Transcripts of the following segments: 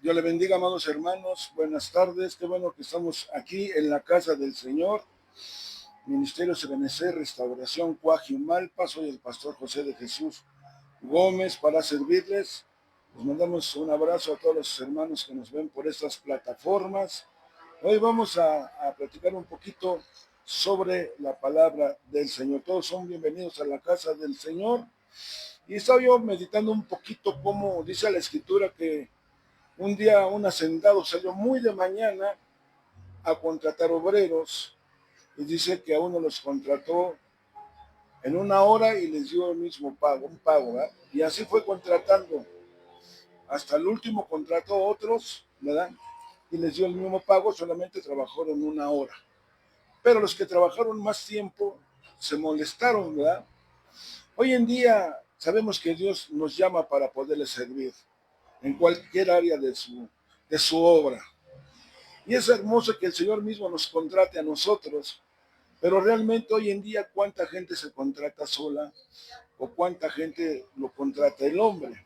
Dios le bendiga, amados hermanos. Buenas tardes. Qué bueno que estamos aquí en la casa del Señor. Ministerio Sebenecer, Restauración Cuajimalpa. Soy el pastor José de Jesús Gómez para servirles. Les mandamos un abrazo a todos los hermanos que nos ven por estas plataformas. Hoy vamos a platicar un poquito sobre la palabra del Señor. Todos son bienvenidos a la casa del Señor. Y estaba yo meditando un poquito cómo dice la Escritura que un día un hacendado salió muy de mañana a contratar obreros y dice que a uno los contrató en una hora y les dio el mismo pago, un pago, ¿verdad? Y así fue contratando. Hasta el último contrató a otros, ¿verdad? Y les dio el mismo pago, solamente trabajaron una hora. Pero los que trabajaron más tiempo se molestaron, ¿verdad? Hoy en día sabemos que Dios nos llama para poderle servir en cualquier área de su obra. Y es hermoso que el Señor mismo nos contrate a nosotros, pero realmente hoy en día cuánta gente se contrata sola o cuánta gente lo contrata el hombre.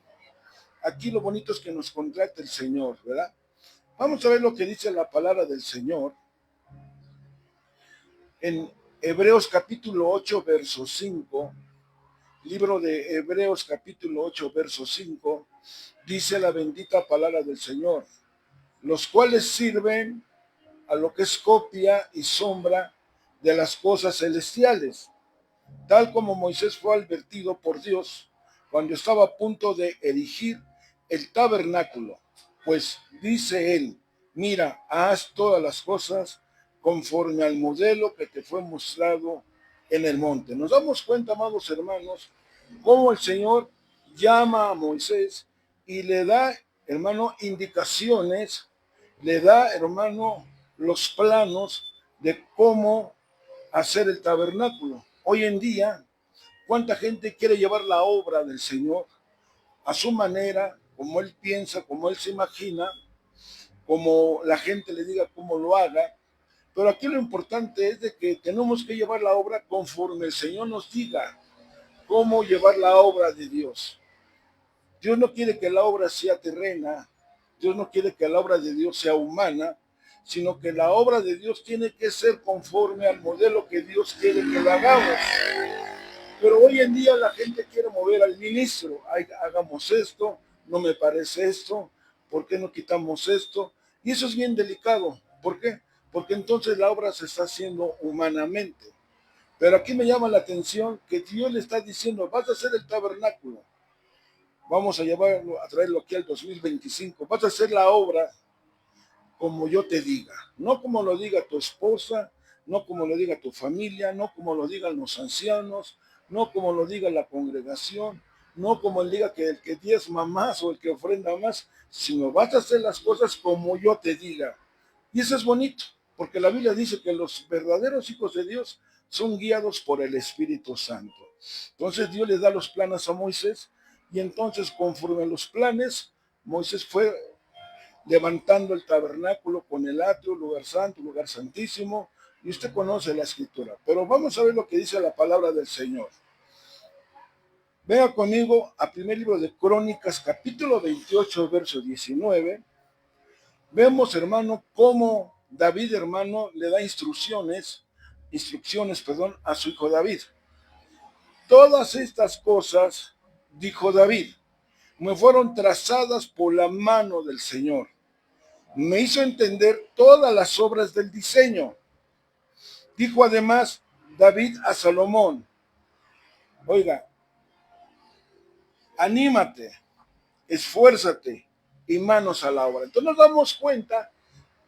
Aquí lo bonito es que nos contrate el Señor, ¿verdad? Vamos a ver lo que dice la palabra del Señor en Hebreos capítulo 8, verso 5. Libro de Hebreos capítulo 8, verso 5, dice la bendita palabra del Señor, los cuales sirven a lo que es copia y sombra de las cosas celestiales, tal como Moisés fue advertido por Dios cuando estaba a punto de erigir el tabernáculo, pues dice él, mira, haz todas las cosas conforme al modelo que te fue mostrado en el monte. Nos damos cuenta, amados hermanos, cómo el Señor llama a Moisés y le da, hermano, indicaciones, le da, hermano, los planos de cómo hacer el tabernáculo. Hoy en día, ¿cuánta gente quiere llevar la obra del Señor a su manera, como Él piensa, como Él se imagina, como la gente le diga cómo lo haga? Pero aquí lo importante es de que tenemos que llevar la obra conforme el Señor nos diga cómo llevar la obra de Dios. Dios no quiere que la obra sea terrena, Dios no quiere que la obra de Dios sea humana, sino que la obra de Dios tiene que ser conforme al modelo que Dios quiere que lo hagamos. Pero hoy en día la gente quiere mover al ministro, hagamos esto, no me parece esto, ¿por qué no quitamos esto? Y eso es bien delicado. ¿Por qué? Porque entonces la obra se está haciendo humanamente. Pero aquí me llama la atención que Dios le está diciendo, vas a hacer el tabernáculo, vamos a llevarlo, a traerlo aquí al 2025, vas a hacer la obra como yo te diga, no como lo diga tu esposa, no como lo diga tu familia, no como lo digan los ancianos, no como lo diga la congregación, no como él diga que el que diezma más o el que ofrenda más, sino vas a hacer las cosas como yo te diga. Y eso es bonito, porque la Biblia dice que los verdaderos hijos de Dios son guiados por el Espíritu Santo. Entonces Dios le da los planes a Moisés y entonces conforme a los planes, Moisés fue levantando el tabernáculo con el atrio, lugar santo, lugar santísimo, y usted conoce la escritura. Pero vamos a ver lo que dice la palabra del Señor. Venga conmigo a primer libro de Crónicas, capítulo 28, verso 19. Vemos, hermano, cómo David, hermano, le da instrucciones, a su hijo David. Todas estas cosas, dijo David, me fueron trazadas por la mano del Señor. Me hizo entender todas las obras del diseño. Dijo además David a Salomón, oiga, anímate, esfuérzate y manos a la obra. Entonces nos damos cuenta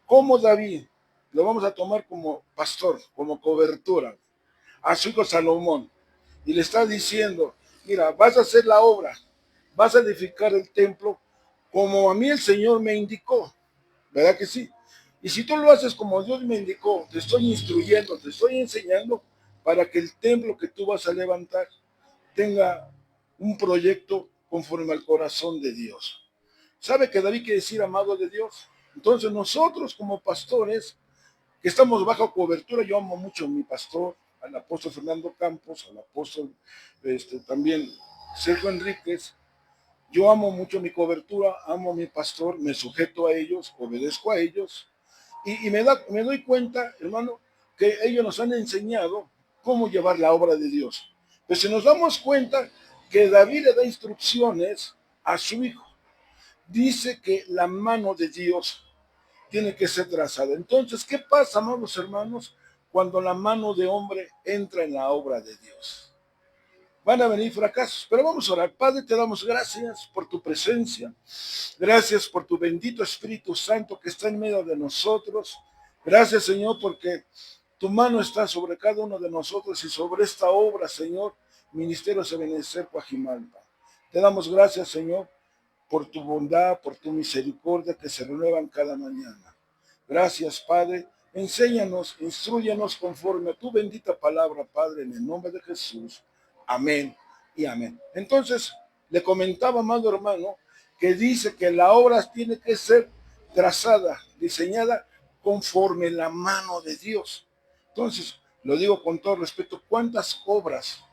cómo David, lo vamos a tomar como pastor, como cobertura, a su hijo Salomón, y le está diciendo, mira, vas a hacer la obra, vas a edificar el templo como a mí el Señor me indicó, ¿verdad que sí? Y si tú lo haces como Dios me indicó, te estoy instruyendo, te estoy enseñando para que el templo que tú vas a levantar tenga un proyecto conforme al corazón de Dios. ¿Sabe que David quiere decir amado de Dios? Entonces nosotros como pastores, que estamos bajo cobertura, yo amo mucho a mi pastor, al apóstol Fernando Campos, al apóstol también Sergio Enríquez, Yo amo mucho mi cobertura, amo a mi pastor, me sujeto a ellos, obedezco a ellos y me doy cuenta, hermano, que ellos nos han enseñado cómo llevar la obra de Dios. Pues si nos damos cuenta que David le da instrucciones a su hijo, dice que la mano de Dios tiene que ser trazada. Entonces, ¿qué pasa, amados hermanos, cuando la mano de hombre entra en la obra de Dios? Van a venir fracasos, pero vamos a orar. Padre, te damos gracias por tu presencia. Gracias por tu bendito Espíritu Santo que está en medio de nosotros. Gracias, Señor, porque tu mano está sobre cada uno de nosotros y sobre esta obra, Señor, Ministerio Ebenezer Coajimalpa. Te damos gracias, Señor, por tu bondad, por tu misericordia que se renuevan cada mañana. Gracias, Padre. Enséñanos, instruyanos conforme a tu bendita palabra, Padre, en el nombre de Jesús. Amén y amén. Entonces, le comentaba, amado hermano, que dice que la obra tiene que ser trazada, diseñada conforme la mano de Dios. Entonces, lo digo con todo respeto, ¿cuántas obras,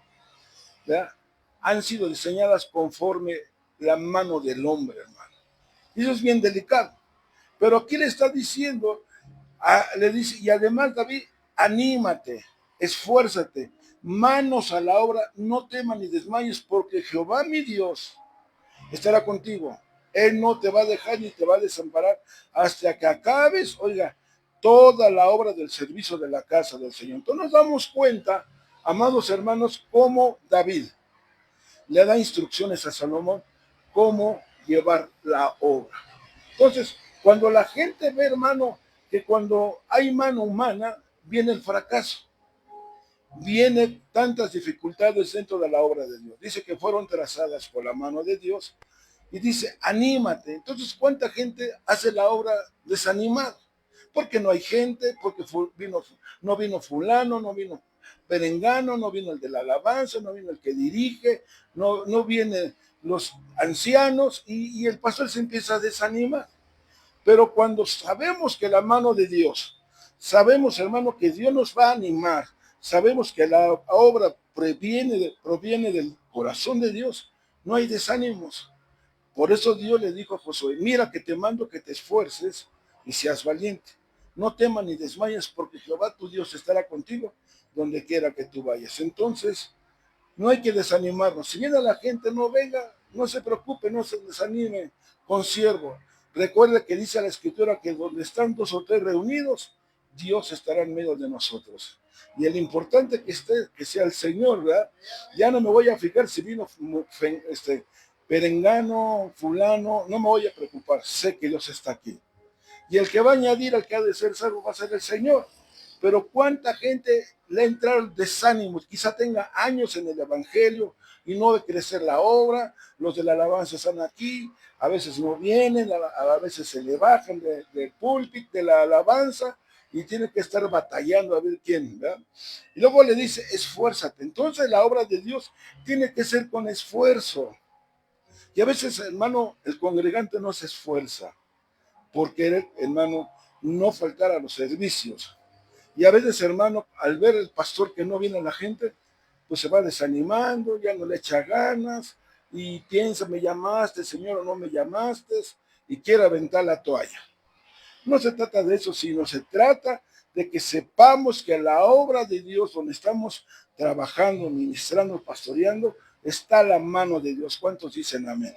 ¿verdad?, han sido diseñadas conforme la mano del hombre, hermano? Y eso es bien delicado. Pero aquí le está diciendo, le dice, y además David, anímate, esfuérzate, manos a la obra, no temas ni desmayes, porque Jehová mi Dios estará contigo. Él no te va a dejar ni te va a desamparar hasta que acabes, oiga, toda la obra del servicio de la casa del Señor. Entonces nos damos cuenta, amados hermanos, cómo David le da instrucciones a Salomón cómo llevar la obra. Entonces, cuando la gente ve, hermano, que cuando hay mano humana, viene el fracaso, vienen tantas dificultades dentro de la obra de Dios. Dice que fueron trazadas por la mano de Dios y dice, anímate. Entonces, ¿cuánta gente hace la obra desanimada? Porque no hay gente, porque no vino fulano, no vino perengano, no vino el de la alabanza, no vino el que dirige, no vienen los ancianos y el pastor se empieza a desanimar. Pero cuando sabemos que la mano de Dios, sabemos, hermano, que Dios nos va a animar, sabemos que la obra proviene del corazón de Dios, no hay desánimos. Por eso Dios le dijo a Josué, mira que te mando que te esfuerces y seas valiente. No temas ni desmayes porque Jehová tu Dios estará contigo donde quiera que tú vayas. Entonces, no hay que desanimarnos. Si viene la gente, no venga, no se preocupe, no se desanime, consiervo. Recuerde que dice la Escritura que donde están dos o tres reunidos, Dios estará en medio de nosotros. Y el importante que esté, que sea el Señor, ¿verdad? Ya no me voy a fijar si vino perengano, fulano, no me voy a preocupar, sé que Dios está aquí. Y el que va a añadir al que ha de ser salvo va a ser el Señor. Pero cuánta gente le ha entrado el desánimo, quizá tenga años en el Evangelio y no ve crecer la obra, los de la alabanza están aquí, a veces no vienen, a veces se le bajan del púlpito, de la alabanza, y tiene que estar batallando a ver quién, ¿verdad? Y luego le dice, esfuérzate. Entonces la obra de Dios tiene que ser con esfuerzo. Y a veces, hermano, el congregante no se esfuerza por querer, hermano, no faltar a los servicios. Y a veces, hermano, al ver el pastor que no viene a la gente, pues se va desanimando, ya no le echa ganas y piensa, me llamaste, Señor, o no me llamaste, y quiere aventar la toalla. No se trata de eso, sino se trata de que sepamos que la obra de Dios, donde estamos trabajando, ministrando, pastoreando, está la mano de Dios. ¿Cuántos dicen amén?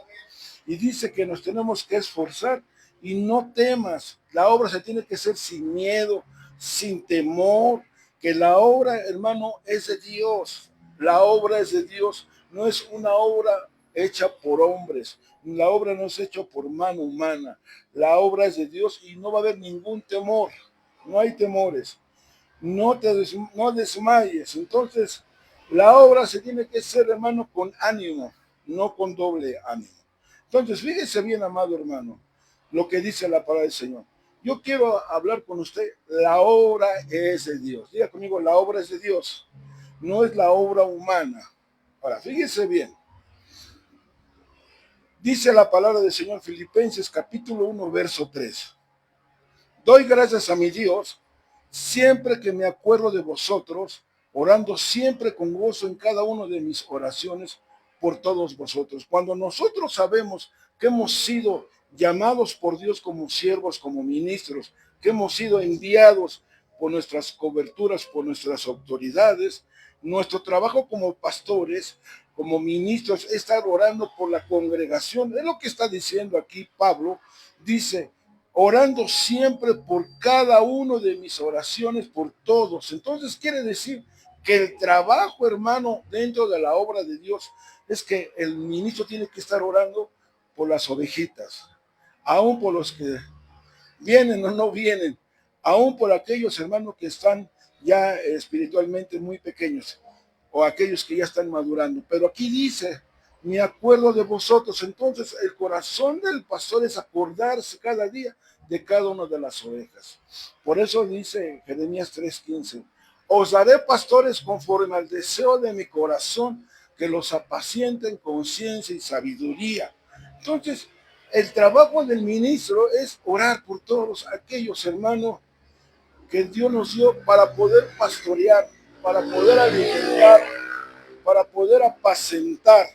Y dice que nos tenemos que esforzar y no temas. La obra se tiene que hacer sin miedo, sin temor, que la obra, hermano, es de Dios. La obra es de Dios, no es una obra hecha por hombres. La obra no es hecha por mano humana. La obra es de Dios y no va a haber ningún temor. No hay temores. No desmayes. Entonces, la obra se tiene que hacer, hermano, con ánimo, no con doble ánimo. Entonces, fíjese bien, amado hermano, lo que dice la palabra del Señor. Yo quiero hablar con usted, la obra es de Dios. Diga conmigo, la obra es de Dios, no es la obra humana. Ahora, fíjese bien. Dice la palabra del Señor, Filipenses capítulo 1, verso 3. Doy gracias a mi Dios siempre que me acuerdo de vosotros, orando siempre con gozo en cada una de mis oraciones por todos vosotros. Cuando nosotros sabemos que hemos sido llamados por Dios como siervos, como ministros, que hemos sido enviados por nuestras coberturas, por nuestras autoridades, nuestro trabajo como pastores, como ministros, es estar orando por la congregación. Es lo que está diciendo aquí Pablo. Dice, orando siempre por cada uno de mis oraciones, por todos. Entonces quiere decir que el trabajo, hermano, dentro de la obra de Dios, es que el ministro tiene que estar orando por las ovejitas, aún por los que vienen o no vienen, aún por aquellos hermanos que están ya espiritualmente muy pequeños, o aquellos que ya están madurando. Pero aquí dice, me acuerdo de vosotros. Entonces el corazón del pastor es acordarse cada día de cada una de las ovejas. Por eso dice Jeremías 3:15, os daré pastores conforme al deseo de mi corazón, que los apacienten con ciencia y sabiduría. Entonces, el trabajo del ministro es orar por todos aquellos hermanos que Dios nos dio para poder pastorear, para poder alimentar, para poder apacentar,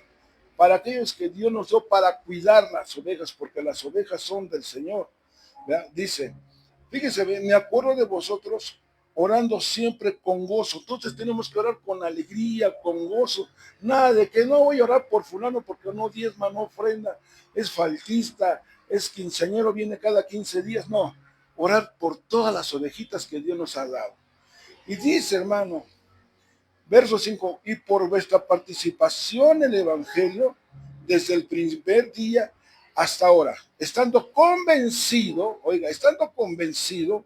para aquellos que Dios nos dio para cuidar las ovejas, porque las ovejas son del Señor. ¿Verdad? Dice, fíjense, me acuerdo de vosotros orando siempre con gozo. Entonces tenemos que orar con alegría, con gozo. Nada de que no voy a orar por fulano porque no diezma, no ofrenda, es faltista, es quinceañero, viene cada 15 días. No, orar por todas las ovejitas que Dios nos ha dado. Y dice, hermano, verso 5, y por vuestra participación en el Evangelio, desde el primer día hasta ahora, estando convencido, oiga, estando convencido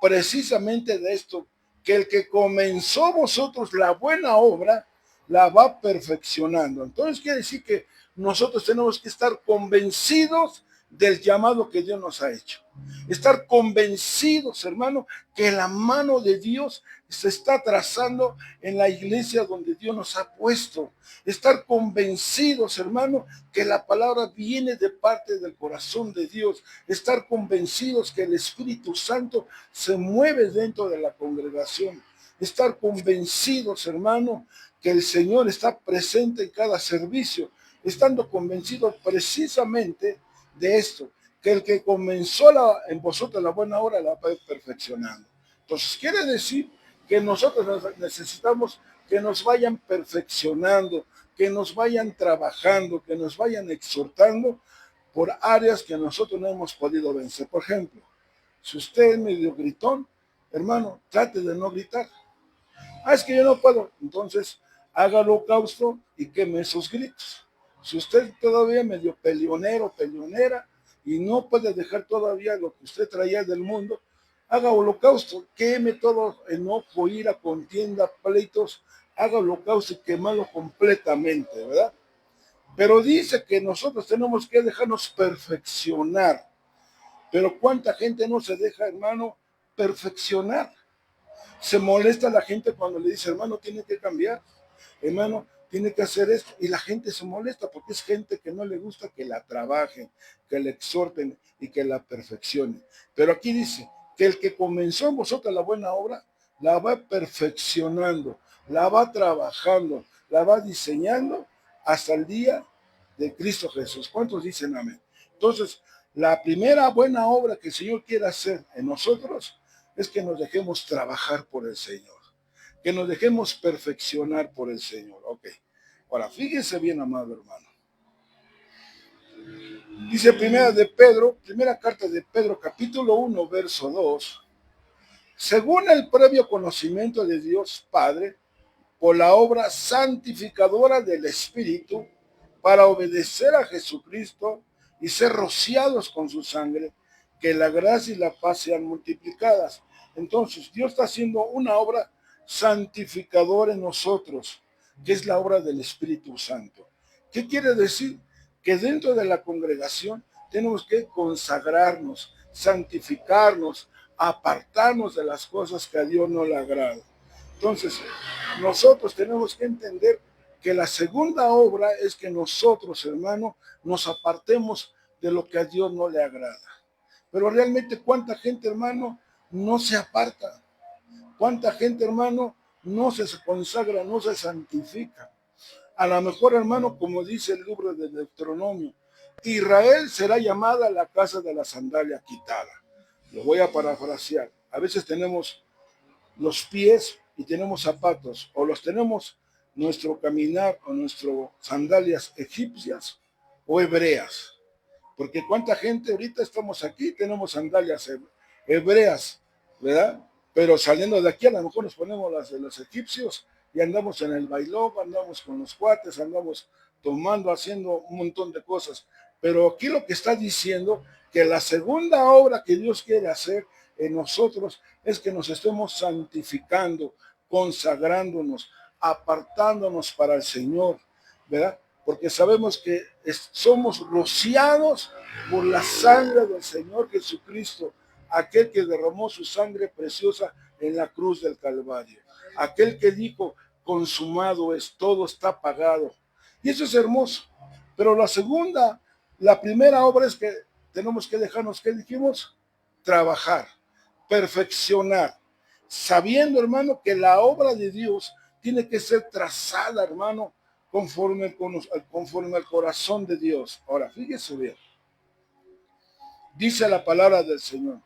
precisamente de esto, que el que comenzó vosotros la buena obra, la va perfeccionando. Entonces quiere decir que nosotros tenemos que estar convencidos del llamado que Dios nos ha hecho. Estar convencidos, hermano, que la mano de Dios se está trazando en la iglesia donde Dios nos ha puesto. Estar convencidos, hermano, que la palabra viene de parte del corazón de Dios. Estar convencidos que el Espíritu Santo se mueve dentro de la congregación. Estar convencidos, hermano, que el Señor está presente en cada servicio. Estando convencidos precisamente de esto, que el que comenzó en vosotros la buena obra la va perfeccionando. Entonces quiere decir que nosotros necesitamos que nos vayan perfeccionando, que nos vayan trabajando, que nos vayan exhortando por áreas que nosotros no hemos podido vencer. Por ejemplo, si usted es medio gritón, hermano, trate de no gritar. Ah, es que yo no puedo. Entonces, haga holocausto y queme esos gritos. Si usted todavía medio peleonero, peleonera, y no puede dejar todavía lo que usted traía del mundo, haga holocausto, queme todo enojo, ira, contienda, pleitos, haga holocausto y quemalo completamente, ¿verdad? Pero dice que nosotros tenemos que dejarnos perfeccionar. Pero ¿cuánta gente no se deja, hermano, perfeccionar? Se molesta la gente cuando le dice, hermano, tiene que cambiar, hermano, tiene que hacer esto. Y la gente se molesta porque es gente que no le gusta que la trabajen, que la exhorten y que la perfeccionen. Pero aquí dice que el que comenzó en vosotros la buena obra, la va perfeccionando, la va trabajando, la va diseñando hasta el día de Cristo Jesús. ¿Cuántos dicen amén? Entonces, la primera buena obra que el Señor quiere hacer en nosotros es que nos dejemos trabajar por el Señor, que nos dejemos perfeccionar por el Señor. Ok. Ahora, fíjense bien, amado hermano. Dice primera carta de Pedro, capítulo 1, verso 2. Según el previo conocimiento de Dios Padre, por la obra santificadora del Espíritu, para obedecer a Jesucristo y ser rociados con su sangre, que la gracia y la paz sean multiplicadas. Entonces, Dios está haciendo una obra santificadora en nosotros, que es la obra del Espíritu Santo. ¿Qué quiere decir? Que dentro de la congregación tenemos que consagrarnos, santificarnos, apartarnos de las cosas que a Dios no le agradan. Entonces, nosotros tenemos que entender que la segunda obra es que nosotros, hermano, nos apartemos de lo que a Dios no le agrada. Pero realmente, ¿cuánta gente, hermano, no se aparta? ¿Cuánta gente, hermano, no se consagra, no se santifica? A lo mejor, hermano, como dice el libro de Deuteronomio, Israel será llamada la casa de la sandalia quitada. Lo voy a parafrasear. A veces tenemos los pies y tenemos zapatos, o los tenemos nuestro caminar o nuestras sandalias egipcias o hebreas. Porque cuánta gente ahorita estamos aquí, tenemos sandalias hebreas, ¿verdad? Pero saliendo de aquí a lo mejor nos ponemos las de los egipcios y andamos en el bailón, andamos con los cuates, andamos tomando, haciendo un montón de cosas. Pero aquí lo que está diciendo, que la segunda obra que Dios quiere hacer en nosotros es que nos estemos santificando, consagrándonos, apartándonos para el Señor, ¿verdad? Porque sabemos que somos rociados por la sangre del Señor Jesucristo, aquel que derramó su sangre preciosa en la cruz del Calvario, aquel que dijo, consumado es, todo está pagado. Y eso es hermoso. Pero la primera obra es que tenemos que dejarnos, ¿qué dijimos? Trabajar, perfeccionar, sabiendo, hermano, que la obra de Dios tiene que ser trazada, hermano, conforme al corazón de Dios. Ahora, fíjese bien. Dice la palabra del Señor.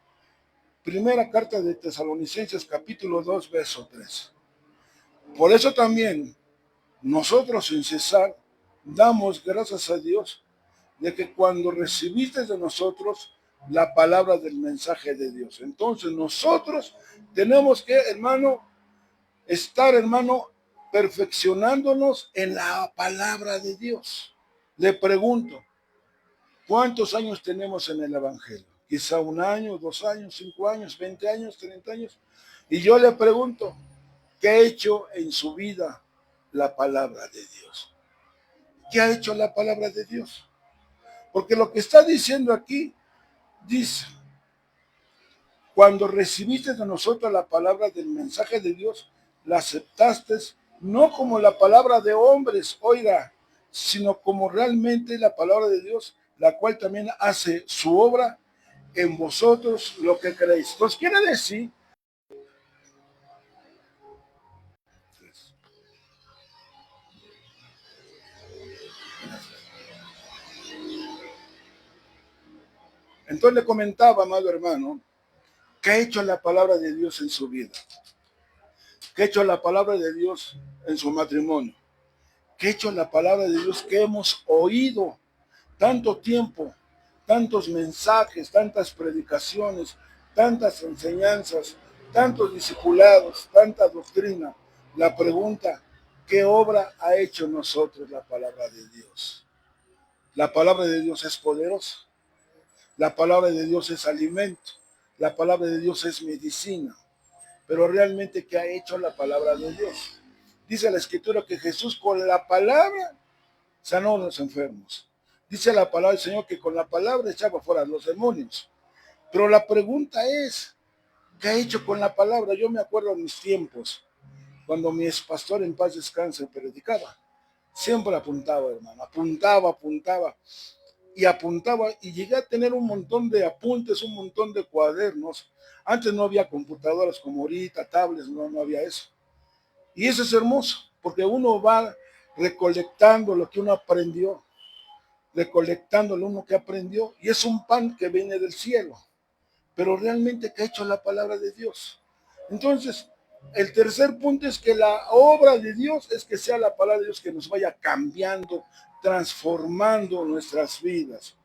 Primera carta de Tesalonicenses, capítulo 2, verso 3. Por eso también nosotros sin cesar damos gracias a Dios de que cuando recibiste de nosotros la palabra del mensaje de Dios. Entonces nosotros tenemos que, hermano, estar, hermano, perfeccionándonos en la palabra de Dios. Le pregunto, ¿cuántos años tenemos en el Evangelio? Quizá 1 año, 2 años, 5 años, 20 años, 30 años. Y yo le pregunto, ¿qué ha hecho en su vida la palabra de Dios? ¿Qué ha hecho la palabra de Dios? Porque lo que está diciendo aquí, dice, cuando recibiste de nosotros la palabra del mensaje de Dios, la aceptaste no como la palabra de hombres, oiga, sino como realmente la palabra de Dios, la cual también hace su obra en vosotros lo que creéis. Entonces quiere decir, entonces le comentaba, amado hermano, ¿qué ha hecho la palabra de Dios en su vida? ¿Qué ha hecho la palabra de Dios en su matrimonio? ¿Qué ha hecho la palabra de Dios que hemos oído tanto tiempo, tantos mensajes, tantas predicaciones, tantas enseñanzas, tantos discipulados, tanta doctrina? La pregunta, ¿qué obra ha hecho en nosotros la palabra de Dios? La palabra de Dios es poderosa, la palabra de Dios es alimento, la palabra de Dios es medicina, pero realmente, ¿qué ha hecho la palabra de Dios? Dice la Escritura que Jesús con la palabra sanó a los enfermos. Dice la palabra del Señor que con la palabra echaba fuera a los demonios. Pero la pregunta es, ¿qué ha hecho con la palabra? Yo me acuerdo en mis tiempos, cuando mi expastor en paz descanse predicaba. Siempre apuntaba, hermano, apuntaba y apuntaba y llegué a tener un montón de apuntes, un montón de cuadernos. Antes no había computadoras como ahorita, tablets, no había eso. Y eso es hermoso, porque uno va recolectando lo que uno aprendió, recolectando lo uno que aprendió, y es un pan que viene del cielo. Pero realmente, ¿qué ha hecho la palabra de Dios? Entonces, el tercer punto es que la obra de Dios es que sea la palabra de Dios que nos vaya cambiando, transformando nuestras vidas.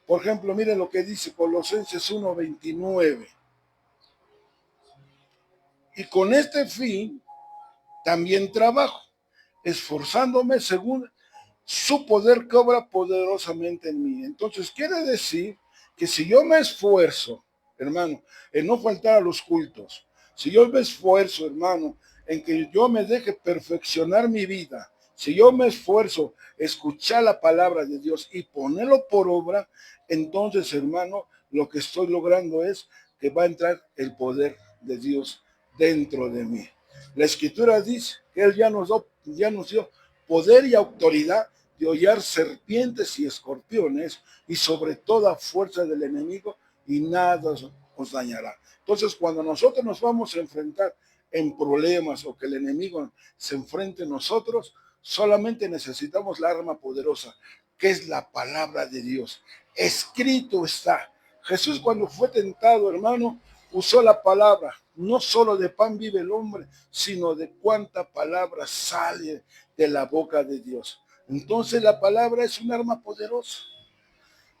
Por ejemplo, miren lo que dice Colosenses 1:29. Y con este fin también trabajo, esforzándome según su poder que obra poderosamente en mí. Entonces quiere decir que si yo me esfuerzo, hermano, en no faltar a los cultos, si yo me esfuerzo, hermano, en que yo me deje perfeccionar mi vida, si yo me esfuerzo escuchar la palabra de Dios y ponerlo por obra, entonces, hermano, lo que estoy logrando es que va a entrar el poder de Dios dentro de mí. La Escritura dice que Él ya nos dio poder y autoridad de hollar serpientes y escorpiones y sobre toda fuerza del enemigo, y nada os dañará. Entonces, cuando nosotros nos vamos a enfrentar en problemas o que el enemigo se enfrente a nosotros, Solamente necesitamos la arma poderosa, que es la palabra de Dios. Escrito está. Jesús, cuando fue tentado, hermano, usó la palabra. No solo de pan vive el hombre, sino de cuánta palabra sale de la boca de Dios. Entonces la palabra es un arma poderosa.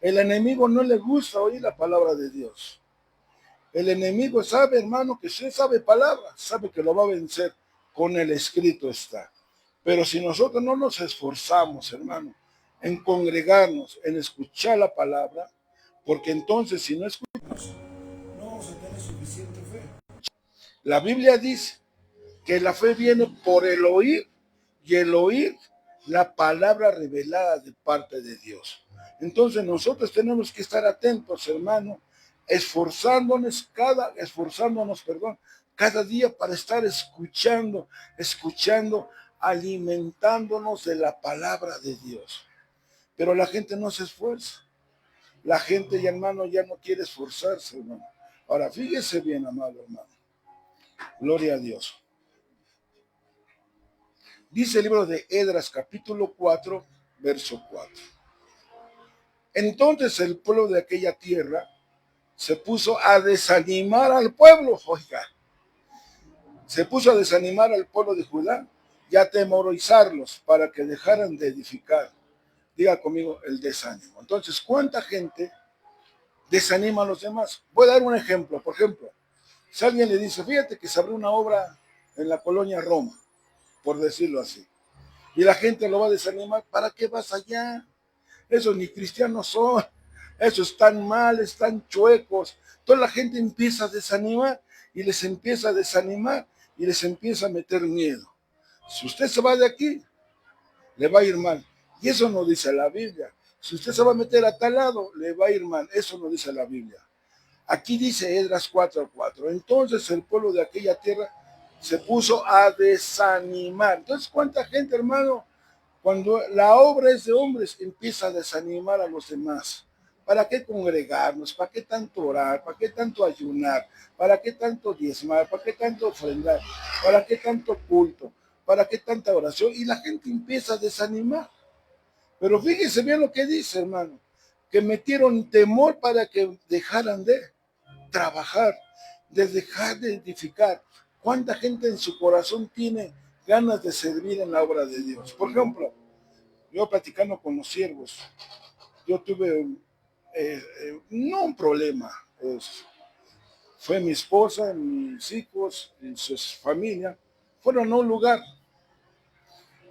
El enemigo no le gusta oír la palabra de Dios. El enemigo sabe, hermano, que si él sabe palabra, sabe que lo va a vencer. Con el escrito está. Pero si nosotros no nos esforzamos, hermano, en congregarnos, en escuchar la palabra, porque entonces si no escuchamos, no vamos a tener suficiente fe. La Biblia dice que la fe viene por el oír, y el oír la palabra revelada de parte de Dios. Entonces nosotros tenemos que estar atentos, hermano, esforzándonos cada día para estar escuchando, alimentándonos de la palabra de Dios. Pero la gente no se esfuerza. La gente, ya hermano, ya no quiere esforzarse, hermano. Ahora, fíjese bien, amado hermano. Gloria a Dios. Dice el libro de Esdras, capítulo 4, verso 4. Entonces el pueblo de aquella tierra se puso a desanimar al pueblo, oiga. Se puso a desanimar al pueblo de Judá y a atemorizarlos para que dejaran de edificar. Diga conmigo el desánimo. Entonces, ¿cuánta gente desanima a los demás? Voy a dar un ejemplo. Por ejemplo, si alguien le dice, fíjate que se abrió una obra en la colonia Roma, por decirlo así, y la gente lo va a desanimar, ¿para qué vas allá? Esos ni cristianos son, esos están mal, están chuecos. Toda la gente empieza a desanimar y les empieza a desanimar y les empieza a meter miedo. Si usted se va de aquí, le va a ir mal. Y eso no dice la Biblia. Si usted se va a meter a tal lado, le va a ir mal. Eso no dice la Biblia. Aquí dice Esdras 4:4. Entonces el pueblo de aquella tierra se puso a desanimar. Entonces, ¿cuánta gente, hermano? Cuando la obra es de hombres, empieza a desanimar a los demás. ¿Para qué congregarnos? ¿Para qué tanto orar? ¿Para qué tanto ayunar? ¿Para qué tanto diezmar? ¿Para qué tanto ofrendar? ¿Para qué tanto culto? ¿Para qué tanta oración? Y la gente empieza a desanimar. Pero fíjese bien lo que dice, hermano, que metieron temor para que dejaran de trabajar, de dejar de edificar. ¿Cuánta gente en su corazón tiene ganas de servir en la obra de Dios? Por ejemplo, yo platicando con los siervos, yo tuve no un problema, fue mi esposa, mis hijos y su familia, fueron a un lugar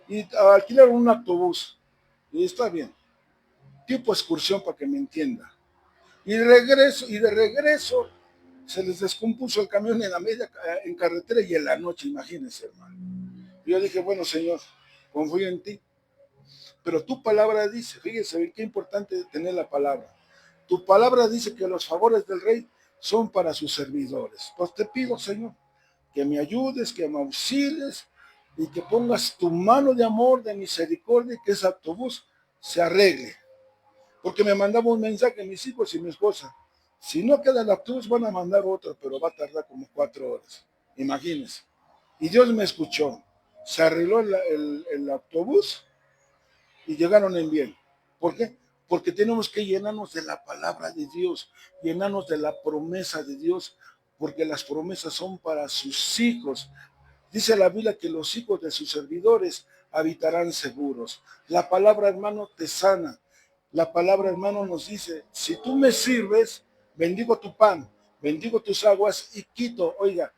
y alquilaron un autobús, y está bien, tipo excursión para que me entienda. Y de regreso se les descompuso el camión en la media en carretera y en la noche, imagínense, hermano. Y yo dije, bueno, Señor, confío en ti. Pero tu palabra dice, fíjense qué importante tener la palabra. Tu palabra dice que los favores del rey son para sus servidores. Pues te pido, Señor, que me ayudes, que me auxilies y que pongas tu mano de amor, de misericordia y que ese autobús se arregle. Porque me mandaba un mensaje a mis hijos y mi esposa. Si no queda el autobús, van a mandar otro, pero va a tardar como 4 horas. Imagínense. Y Dios me escuchó. Se arregló el autobús y llegaron en bien. ¿Por qué? Porque tenemos que llenarnos de la palabra de Dios, llenarnos de la promesa de Dios, porque las promesas son para sus hijos. Dice la Biblia que los hijos de sus servidores habitarán seguros. La palabra, hermano, te sana. La palabra, hermano, nos dice, si tú me sirves, bendigo tu pan, bendigo tus aguas y quito, oiga,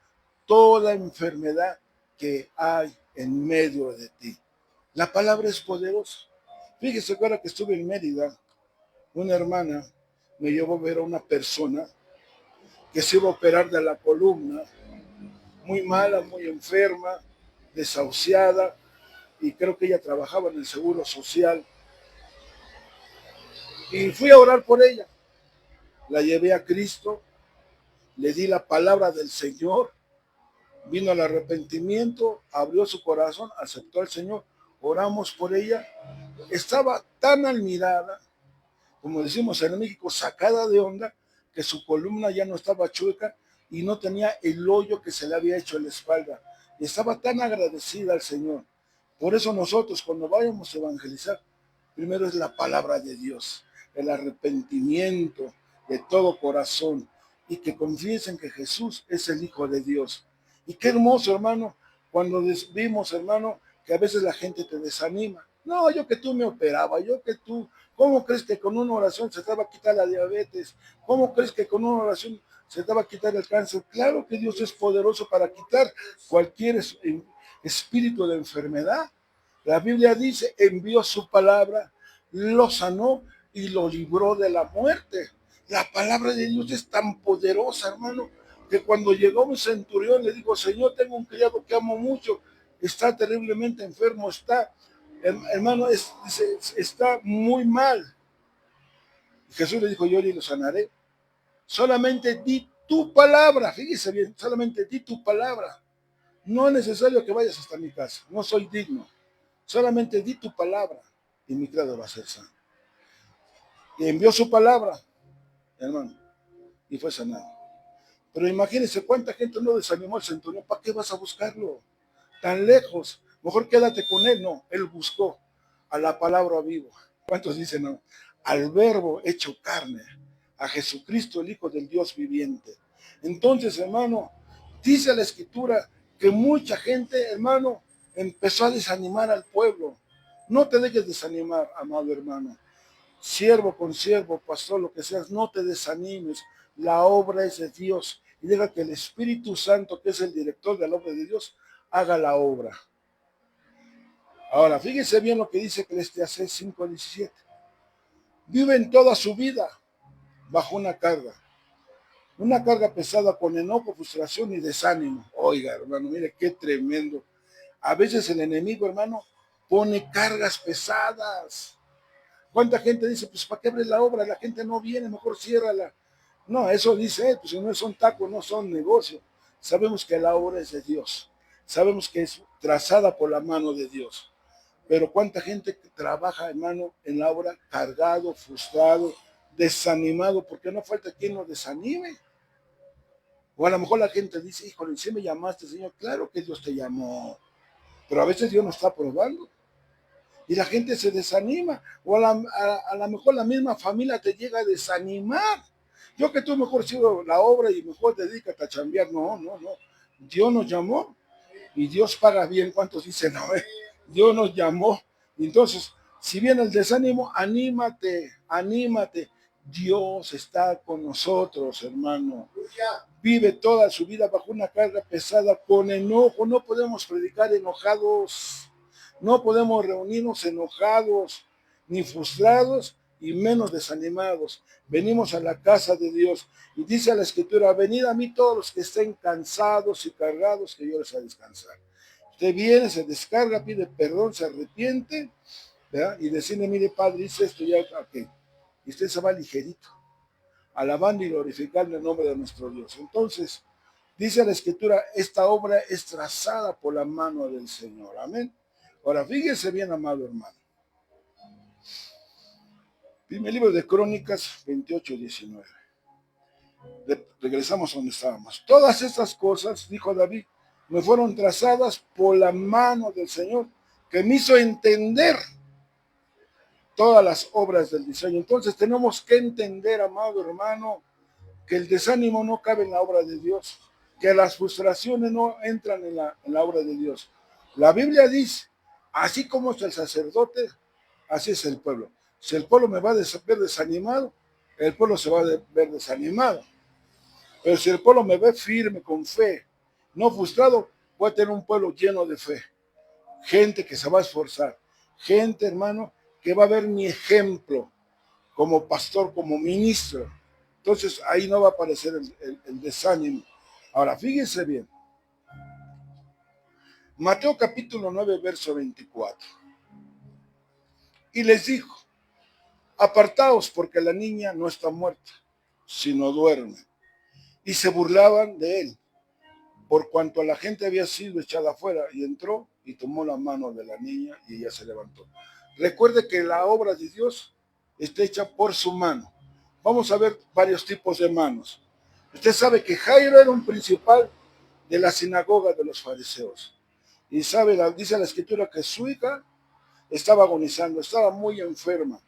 toda enfermedad que hay en medio de ti. La palabra es poderosa. Fíjese que ahora que estuve en Mérida, una hermana me llevó a ver a una persona que se iba a operar de la columna, muy mala, muy enferma, desahuciada, y creo que ella trabajaba en el Seguro Social. Y fui a orar por ella. La llevé a Cristo, le di la palabra del Señor, vino al arrepentimiento, abrió su corazón, aceptó al Señor, oramos por ella. Estaba tan admirada, como decimos en México, sacada de onda, que su columna ya no estaba chueca y no tenía el hoyo que se le había hecho en la espalda. Y estaba tan agradecida al Señor. Por eso nosotros cuando vayamos a evangelizar, primero es la palabra de Dios, el arrepentimiento de todo corazón y que confiesen que Jesús es el Hijo de Dios. Y qué hermoso, hermano, cuando vimos, hermano, que a veces la gente te desanima. No, yo que tú me operaba, yo que tú, ¿cómo crees que con una oración se te va a quitar la diabetes? ¿Cómo crees que con una oración se te va a quitar el cáncer? Claro que Dios es poderoso para quitar cualquier espíritu de enfermedad. La Biblia dice, envió su palabra, lo sanó y lo libró de la muerte. La palabra de Dios es tan poderosa, hermano, que cuando llegó un centurión le dijo, Señor, tengo un criado que amo mucho, está terriblemente enfermo, está, hermano, está muy mal. Y Jesús le dijo, yo le lo sanaré. Solamente di tu palabra, fíjese bien, solamente di tu palabra. No es necesario que vayas hasta mi casa, no soy digno. Solamente di tu palabra y mi criado va a ser sano. Y envió su palabra, hermano, y fue sanado. Pero imagínense cuánta gente no desanimó al centurión. ¿Para qué vas a buscarlo? Tan lejos. Mejor quédate con él. No, él buscó a la palabra viva. ¿Cuántos dicen no? Al verbo hecho carne, a Jesucristo, el Hijo del Dios viviente. Entonces, hermano, dice la Escritura que mucha gente, hermano, empezó a desanimar al pueblo. No te dejes desanimar, amado hermano. Siervo con siervo, pastor, lo que seas, no te desanimes. La obra es de Dios. Y deja que el Espíritu Santo, que es el director de la obra de Dios, haga la obra. Ahora, fíjese bien lo que dice Eclesiastés 5:17. Viven toda su vida bajo una carga pesada con enojo, frustración y desánimo. Oiga, hermano, mire qué tremendo. A veces el enemigo, hermano, pone cargas pesadas. ¿Cuánta gente dice, pues para qué abre la obra? La gente no viene, mejor ciérrala. No, eso dice, pues no son tacos, no son negocios. Sabemos que la obra es de Dios. Sabemos que es trazada por la mano de Dios. Pero cuánta gente que trabaja, hermano, en la obra cargado, frustrado, desanimado, porque no falta quien nos desanime. O a lo mejor la gente dice, híjole, ¿sí me llamaste, Señor? Claro que Dios te llamó. Pero a veces Dios nos está probando. Y la gente se desanima. O a lo mejor la misma familia te llega a desanimar. Yo que tú mejor sigo la obra y mejor dedícate a chambear. No, no, no. Dios nos llamó y Dios paga bien. ¿Cuántos dicen no? Dios nos llamó. Entonces, si viene el desánimo, anímate, anímate. Dios está con nosotros, hermano. Vive toda su vida bajo una carga pesada con enojo. No podemos predicar enojados. No podemos reunirnos enojados, ni frustrados, y menos desanimados. Venimos a la casa de Dios. Y dice la Escritura, venid a mí todos los que estén cansados y cargados, que yo les haré descansar. Usted viene, se descarga, pide perdón, se arrepiente, ¿verdad? Y decirle, mire, Padre, hice esto ya, ok. Y usted se va ligerito, alabando y glorificando el nombre de nuestro Dios. Entonces, dice la Escritura, esta obra es trazada por la mano del Señor. Amén. Ahora, fíjese bien, amado hermano. Primer libro de Crónicas 28:19. Regresamos a donde estábamos. Todas estas cosas, dijo David, me fueron trazadas por la mano del Señor, que me hizo entender todas las obras del diseño. Entonces tenemos que entender, amado hermano, que el desánimo no cabe en la obra de Dios, que las frustraciones no entran en la obra de Dios. La Biblia dice, así como es el sacerdote, así es el pueblo. Si el pueblo me va a ver desanimado, el pueblo se va a ver desanimado. Pero si el pueblo me ve firme, con fe, no frustrado, voy a tener un pueblo lleno de fe. Gente que se va a esforzar. Gente, hermano, que va a ver mi ejemplo como pastor, como ministro. Entonces ahí no va a aparecer el desánimo. Ahora, fíjense bien. Mateo capítulo 9, verso 24. Y les dijo, apartaos porque la niña no está muerta, sino duerme. Y se burlaban de él, por cuanto la gente había sido echada afuera, y entró y tomó la mano de la niña y ella se levantó. Recuerde que la obra de Dios está hecha por su mano. Vamos a ver varios tipos de manos. Usted sabe que Jairo era un principal de la sinagoga de los fariseos. Y dice la escritura que su hija estaba agonizando, estaba muy enferma.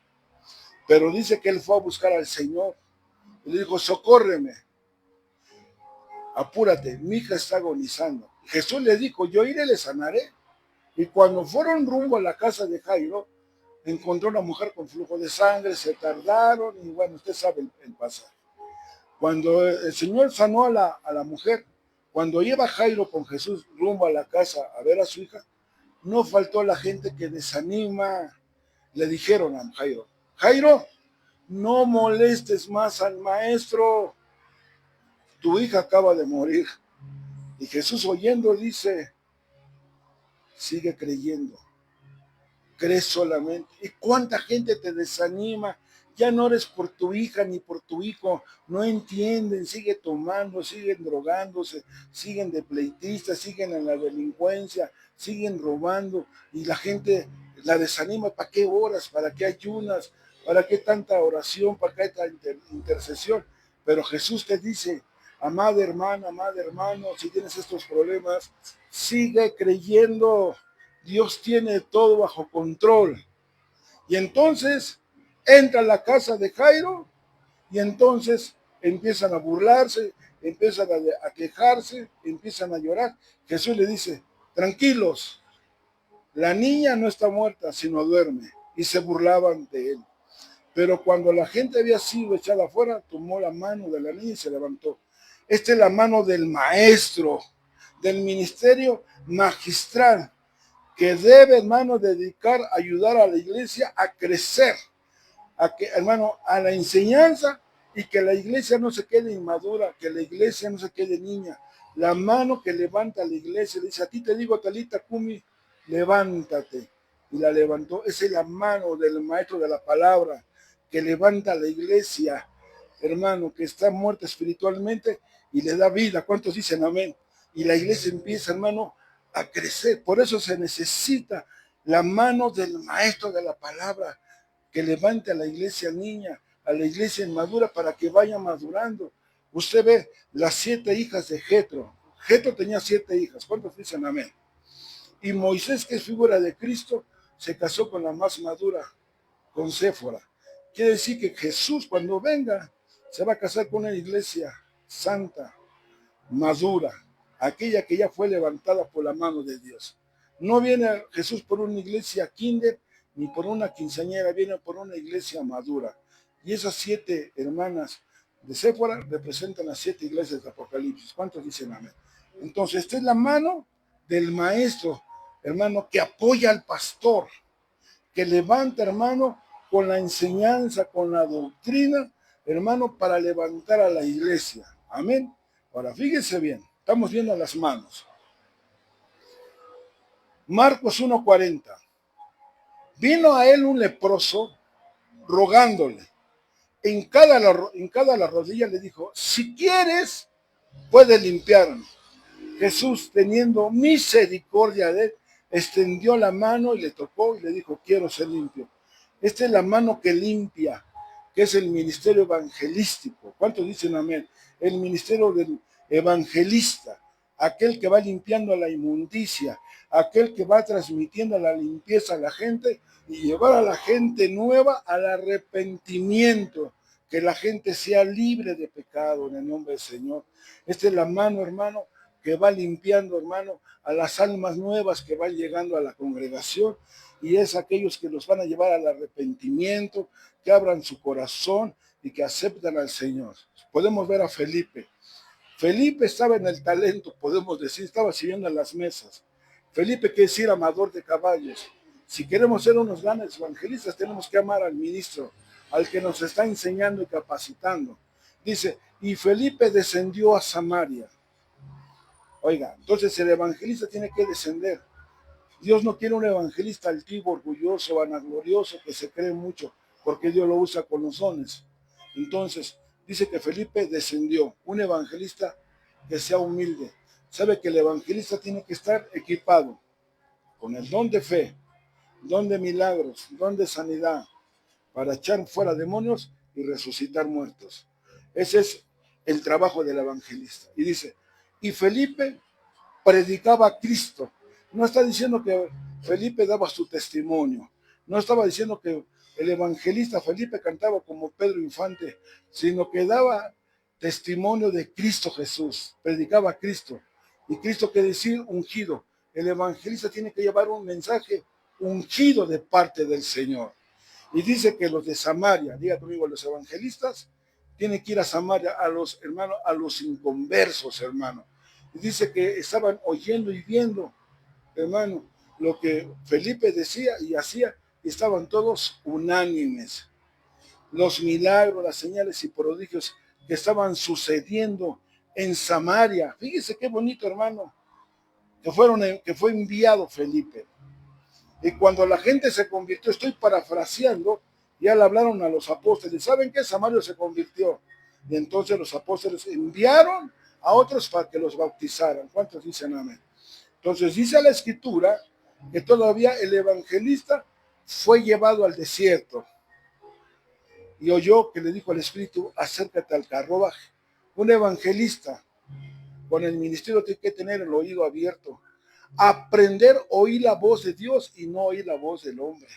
Pero dice que él fue a buscar al Señor y le dijo, socórreme, apúrate, mi hija está agonizando. Y Jesús le dijo, yo iré y le sanaré. Y cuando fueron rumbo a la casa de Jairo, encontró una mujer con flujo de sangre, se tardaron y bueno, usted sabe el pasaje. Cuando el Señor sanó a la mujer, cuando iba Jairo con Jesús rumbo a la casa a ver a su hija, no faltó la gente que desanima. Le dijeron a Jairo, Jairo, no molestes más al maestro, tu hija acaba de morir. Y Jesús oyendo dice, sigue creyendo, crees solamente. ¿Y cuánta gente te desanima? Ya no eres por tu hija ni por tu hijo, no entienden, siguen tomando, siguen drogándose, siguen de pleitistas, siguen en la delincuencia, siguen robando y la gente la desanima. ¿Para qué oras? ¿Para qué ayunas? ¿Para qué tanta oración? ¿Para qué tanta intercesión? Pero Jesús te dice, amada hermana, amado hermano, si tienes estos problemas, sigue creyendo. Dios tiene todo bajo control. Y entonces entra a la casa de Jairo y entonces empiezan a burlarse, empiezan a quejarse, empiezan a llorar. Jesús le dice, tranquilos, la niña no está muerta, sino duerme. Y se burlaban de él. Pero cuando la gente había sido echada afuera, tomó la mano de la niña y se levantó. Esta es la mano del maestro, del ministerio magistral, que debe, hermano, dedicar, ayudar a la iglesia a crecer, a que, hermano, a la enseñanza y que la iglesia no se quede inmadura, que la iglesia no se quede niña. La mano que levanta la iglesia, dice, a ti te digo, Talita Kumi, levántate. Y la levantó. Esa es la mano del maestro de la palabra que levanta a la iglesia, hermano, que está muerta espiritualmente y le da vida. ¿Cuántos dicen amén? Y la iglesia empieza, hermano, a crecer. Por eso se necesita la mano del maestro de la palabra que levante a la iglesia niña, a la iglesia inmadura para que vaya madurando. Usted ve las 7 hijas de Jetro. Jetro tenía 7 hijas. ¿Cuántos dicen amén? Y Moisés, que es figura de Cristo, se casó con la más madura, con Séfora. Quiere decir que Jesús, cuando venga, se va a casar con una iglesia santa, madura, aquella que ya fue levantada por la mano de Dios. No viene Jesús por una iglesia kinder ni por una quinceañera, viene por una iglesia madura. Y esas 7 hermanas de Séfora representan las 7 iglesias de Apocalipsis. ¿Cuántos dicen amén? Entonces, esta es la mano del maestro, hermano, que apoya al pastor, que levanta, hermano, con la enseñanza, con la doctrina, hermano, para levantar a la iglesia. Amén. Ahora, fíjense bien, estamos viendo las manos. Marcos 1:40. Vino a él un leproso rogándole. En cada la rodilla le dijo, si quieres, puedes limpiarme. Jesús, teniendo misericordia de él, extendió la mano y le tocó y le dijo, quiero ser limpio. Esta es la mano que limpia, que es el ministerio evangelístico. ¿Cuántos dicen amén? El ministerio del evangelista, aquel que va limpiando la inmundicia, aquel que va transmitiendo la limpieza a la gente y llevar a la gente nueva al arrepentimiento, que la gente sea libre de pecado en el nombre del Señor. Esta es la mano, hermano, que va limpiando, hermano, a las almas nuevas que van llegando a la congregación, y es aquellos que los van a llevar al arrepentimiento, que abran su corazón y que aceptan al Señor. Podemos ver a Felipe. Felipe estaba en el talento, podemos decir, estaba sirviendo en las mesas. Felipe quiere decir amador de caballos. Si queremos ser unos grandes evangelistas, tenemos que amar al ministro, al que nos está enseñando y capacitando. Dice, y Felipe descendió a Samaria. Oiga, entonces el evangelista tiene que descender. Dios no quiere un evangelista altivo, orgulloso, vanaglorioso, que se cree mucho, porque Dios lo usa con los dones. Entonces, dice que Felipe descendió, un evangelista que sea humilde. Sabe que el evangelista tiene que estar equipado con el don de fe, don de milagros, don de sanidad, para echar fuera demonios y resucitar muertos. Ese es el trabajo del evangelista. Y dice, y Felipe predicaba a Cristo No está diciendo que Felipe daba su testimonio. No estaba diciendo que el evangelista Felipe cantaba como Pedro Infante, sino que daba testimonio de Cristo Jesús, predicaba a Cristo. Y Cristo quiere decir ungido. El evangelista tiene que llevar un mensaje ungido de parte del Señor. Y dice que los de Samaria, diga conmigo, los evangelistas tienen que ir a Samaria, a los hermanos, a los inconversos, hermano. Y dice que estaban oyendo y viendo, hermano, lo que Felipe decía y hacía, y estaban todos unánimes. Los milagros, las señales y prodigios que estaban sucediendo en Samaria. Fíjese qué bonito, hermano, que fue enviado Felipe. Y cuando la gente se convirtió, estoy parafraseando, ya le hablaron a los apóstoles. ¿Saben qué? Samaria se convirtió. Y entonces los apóstoles enviaron a otros para que los bautizaran. ¿Cuántos dicen amén? Entonces dice la escritura que todavía el evangelista fue llevado al desierto y oyó que le dijo al Espíritu, acércate al carruaje. Un evangelista con el ministerio tiene que tener el oído abierto, aprender a oír la voz de Dios y no oír la voz del hombre.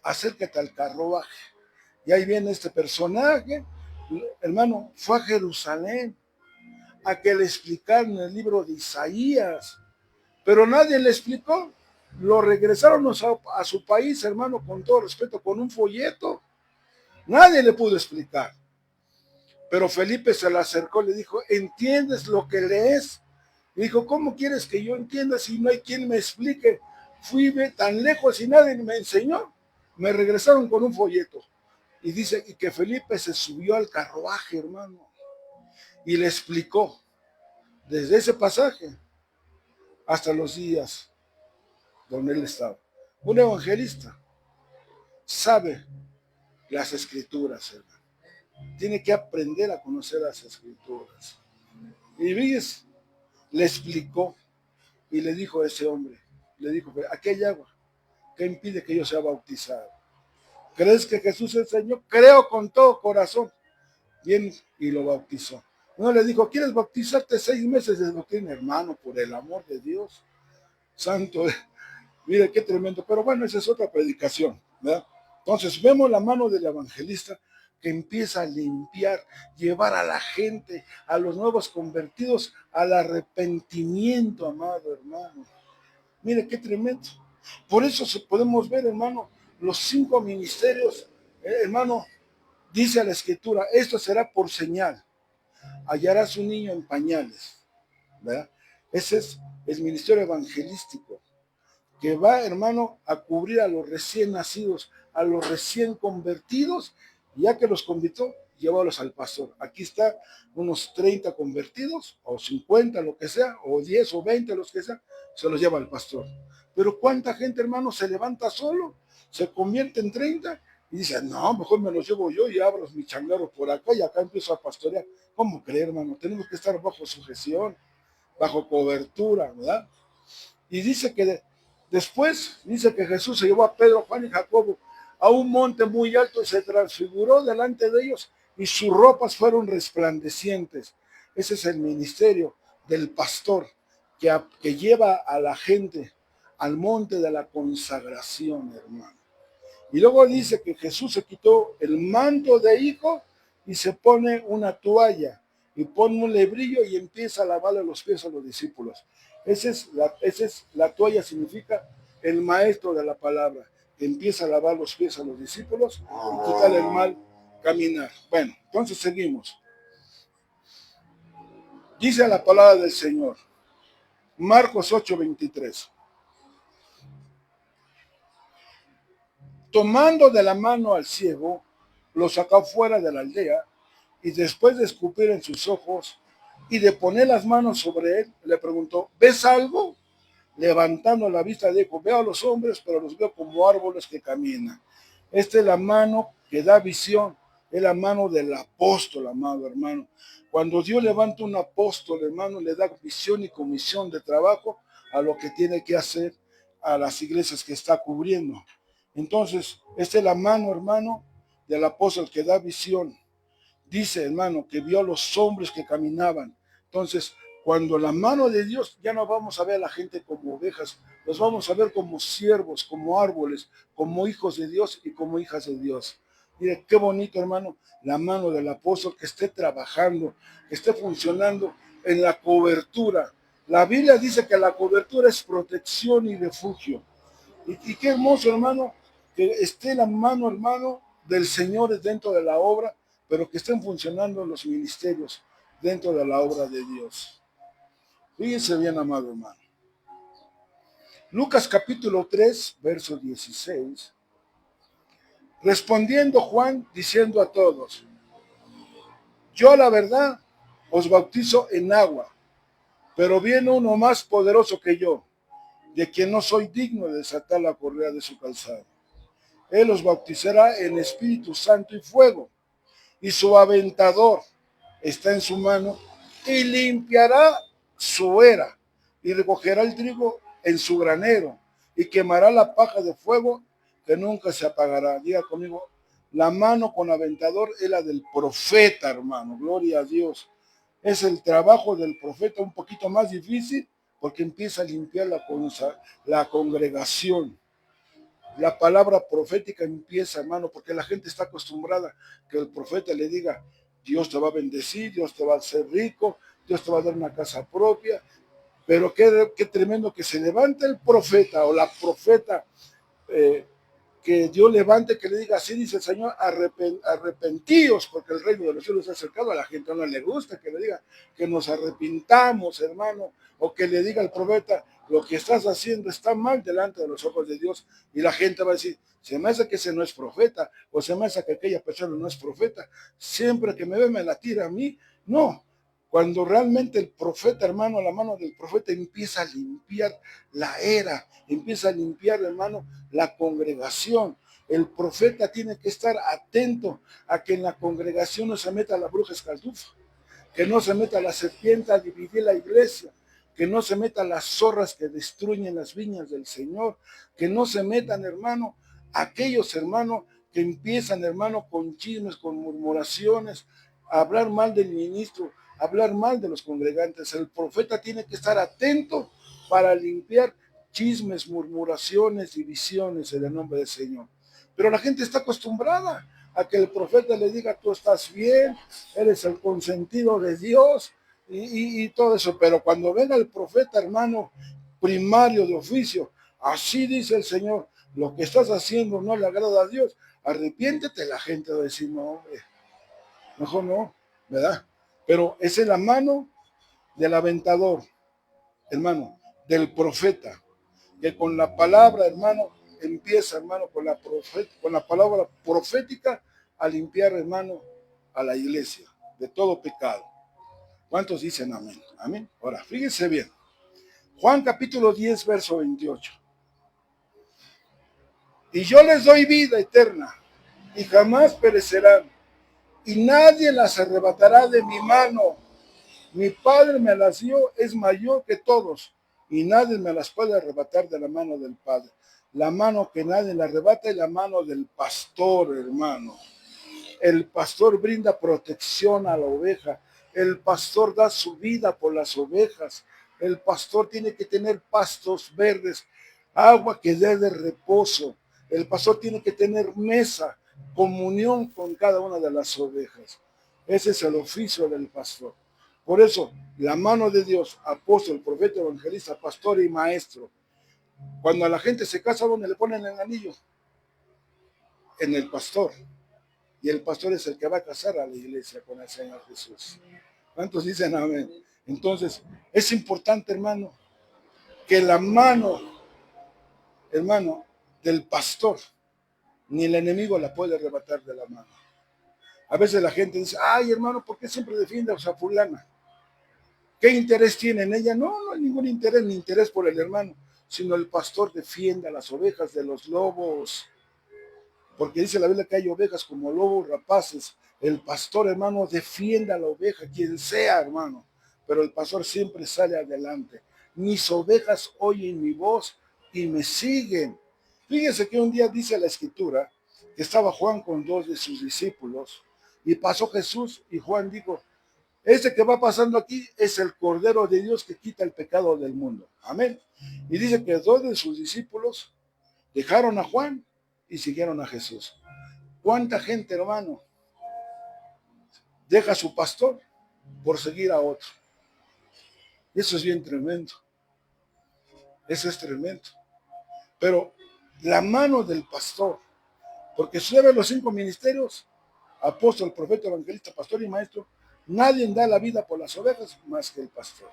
Acércate al carruaje. Y ahí viene este personaje, hermano, fue a Jerusalén a que le explicaran el libro de Isaías, pero nadie le explicó. Lo regresaron a su país, hermano, con todo respeto, con un folleto. Nadie le pudo explicar. Pero Felipe se le acercó y le dijo, ¿entiendes lo que lees? Y dijo, ¿cómo quieres que yo entienda si no hay quien me explique? Fui tan lejos y nadie me enseñó. Me regresaron con un folleto. Y dice que Felipe se subió al carruaje, hermano, y le explicó desde ese pasaje hasta los días donde él estaba. Un evangelista sabe las escrituras, hermano. Tiene que aprender a conocer las escrituras. Y Ries le explicó y le dijo a ese hombre, le dijo, aquí hay agua, ¿qué impide que yo sea bautizado? ¿Crees que Jesús enseñó? Creo con todo corazón. Bien, y lo bautizó. Uno le dijo, ¿quieres bautizarte 6 meses de doctrina? Hermano, por el amor de Dios, santo, mire qué tremendo. Pero bueno, esa es otra predicación, ¿verdad? Entonces vemos la mano del evangelista que empieza a limpiar, llevar a la gente, a los nuevos convertidos, al arrepentimiento, amado hermano. Mire qué tremendo. Por eso podemos ver, hermano, los 5 ministerios, hermano, dice la escritura, esto será por señal. Hallarás un niño en pañales, ¿verdad? Ese es el ministerio evangelístico, que va, hermano, a cubrir a los recién nacidos, a los recién convertidos, y ya que los convirtió, llévalos al pastor. Aquí está unos 30 convertidos, o 50, lo que sea, o 10 o 20, los que sea, se los lleva al pastor. Pero ¿cuánta gente, hermano, se levanta solo, se convierte en 30 y dice, no, mejor me los llevo yo y abro mis changarros por acá y acá empiezo a pastorear? ¿Cómo creer, hermano? Tenemos que estar bajo sujeción, bajo cobertura, ¿verdad? Y dice que después, dice que Jesús se llevó a Pedro, Juan y Jacobo a un monte muy alto y se transfiguró delante de ellos y sus ropas fueron resplandecientes. Ese es el ministerio del pastor que lleva a la gente al monte de la consagración, hermano. Y luego dice que Jesús se quitó el manto de hijo y se pone una toalla y pone un lebrillo y empieza a lavarle los pies a los discípulos. Esa es la toalla, significa el maestro de la palabra, que empieza a lavar los pies a los discípulos y quitarle el mal caminar. Bueno, entonces seguimos. Dice la palabra del Señor, Marcos 8:23. Tomando de la mano al ciego, lo sacó fuera de la aldea y después de escupir en sus ojos y de poner las manos sobre él, le preguntó, ¿ves algo? Levantando la vista dijo, veo a los hombres, pero los veo como árboles que caminan. Esta es la mano que da visión, es la mano del apóstol, amado hermano. Cuando Dios levanta un apóstol, hermano, le da visión y comisión de trabajo a lo que tiene que hacer a las iglesias que está cubriendo. Entonces, esta es la mano, hermano, del apóstol que da visión. Dice, hermano, que vio a los hombres que caminaban. Entonces, cuando la mano de Dios, ya no vamos a ver a la gente como ovejas los vamos a ver como siervos, como árboles, como hijos de Dios y como hijas de Dios. Mire, qué bonito, hermano, la mano del apóstol que esté trabajando, que esté funcionando en la cobertura. La Biblia dice que la cobertura es protección y refugio. Y qué hermoso, hermano, que esté la mano, hermano, del Señor dentro de la obra, pero que estén funcionando los ministerios dentro de la obra de Dios. Fíjense bien, amado hermano. Lucas capítulo 3, verso 16. Respondiendo Juan, diciendo a todos, yo la verdad os bautizo en agua, pero viene uno más poderoso que yo, de quien no soy digno de desatar la correa de su calzado. Él os bautizará en Espíritu Santo y fuego, y su aventador está en su mano, y limpiará su era, y recogerá el trigo en su granero, y quemará la paja de fuego que nunca se apagará. Diga conmigo, la mano con aventador es la del profeta, hermano, gloria a Dios. Es el trabajo del profeta un poquito más difícil, porque empieza a limpiar la congregación. La palabra profética empieza, hermano, porque la gente está acostumbrada que el profeta le diga, Dios te va a bendecir, Dios te va a hacer rico, Dios te va a dar una casa propia. Pero qué tremendo que se levante el profeta o la profeta, eh, que Dios levante, que le diga, así dice el Señor, arrepentíos, porque el reino de los cielos se ha acercado. A la gente no le gusta que le diga que nos arrepintamos, hermano, o que le diga al profeta, lo que estás haciendo está mal delante de los ojos de Dios, y la gente va a decir, se me hace que ese no es profeta, o se me hace que aquella persona no es profeta, siempre que me ve me la tira a mí. No, cuando realmente el profeta, hermano, la mano del profeta empieza a limpiar la era, empieza a limpiar, hermano, la congregación. El profeta tiene que estar atento a que en la congregación no se meta la bruja escaldufa, que no se meta la serpiente a dividir la iglesia, que no se metan las zorras que destruyen las viñas del Señor, que no se metan, hermano, aquellos, hermano, que empiezan, hermano, con chismes, con murmuraciones, a hablar mal del ministro, a hablar mal de los congregantes. El profeta tiene que estar atento para limpiar chismes, murmuraciones, divisiones en el nombre del Señor. Pero la gente está acostumbrada a que el profeta le diga, tú estás bien, eres el consentido de Dios y todo eso. Pero cuando venga el profeta, hermano, primario de oficio, así dice el Señor, lo que estás haciendo no le agrada a Dios, arrepiéntete. La gente va a decir, no, hombre, mejor no, ¿verdad? Pero esa es la mano del aventador, hermano, del profeta, que con la palabra, hermano, empieza, hermano, con la palabra profética a limpiar, hermano, a la iglesia de todo pecado. ¿Cuántos dicen amén? Amén. Ahora, fíjense bien. Juan capítulo 10, verso 28. Y yo les doy vida eterna y jamás perecerán, y nadie las arrebatará de mi mano. Mi Padre me las dio, es mayor que todos, y nadie me las puede arrebatar de la mano del Padre. La mano que nadie le arrebata es la mano del pastor, hermano. El pastor brinda protección a la oveja. El pastor da su vida por las ovejas. El pastor tiene que tener pastos verdes, agua que dé de reposo. El pastor tiene que tener mesa, comunión con cada una de las ovejas. Ese es el oficio del pastor. Por eso, la mano de Dios, apóstol, profeta, evangelista, pastor y maestro. Cuando a la gente se casa, ¿dónde le ponen el anillo? En el pastor. Y el pastor es el que va a casar a la iglesia con el Señor Jesús. ¿Cuántos dicen amén? Entonces, es importante, hermano, que la mano, hermano, del pastor, ni el enemigo la puede arrebatar de la mano. A veces la gente dice, ay, hermano, ¿por qué siempre defiende a esa fulana? ¿Qué interés tiene en ella? No, no hay ningún interés, ni interés por el hermano, sino el pastor defiende a las ovejas de los lobos. Porque dice la Biblia que hay ovejas como lobos rapaces. El pastor, hermano, defiende a la oveja, quien sea, hermano. Pero el pastor siempre sale adelante. Mis ovejas oyen mi voz y me siguen. Fíjese que un día dice la escritura que estaba Juan con dos de sus discípulos y pasó Jesús y Juan dijo, Ese que va pasando aquí es el Cordero de Dios que quita el pecado del mundo. Amén. Y dice que dos de sus discípulos dejaron a Juan y siguieron a Jesús. ¿Cuánta gente, hermano, deja a su pastor por seguir a otro? Eso es bien tremendo. Eso es tremendo. Pero la mano del pastor, porque si ve los 5 ministerios, apóstol, profeta, evangelista, pastor y maestro, nadie da la vida por las ovejas más que el pastor.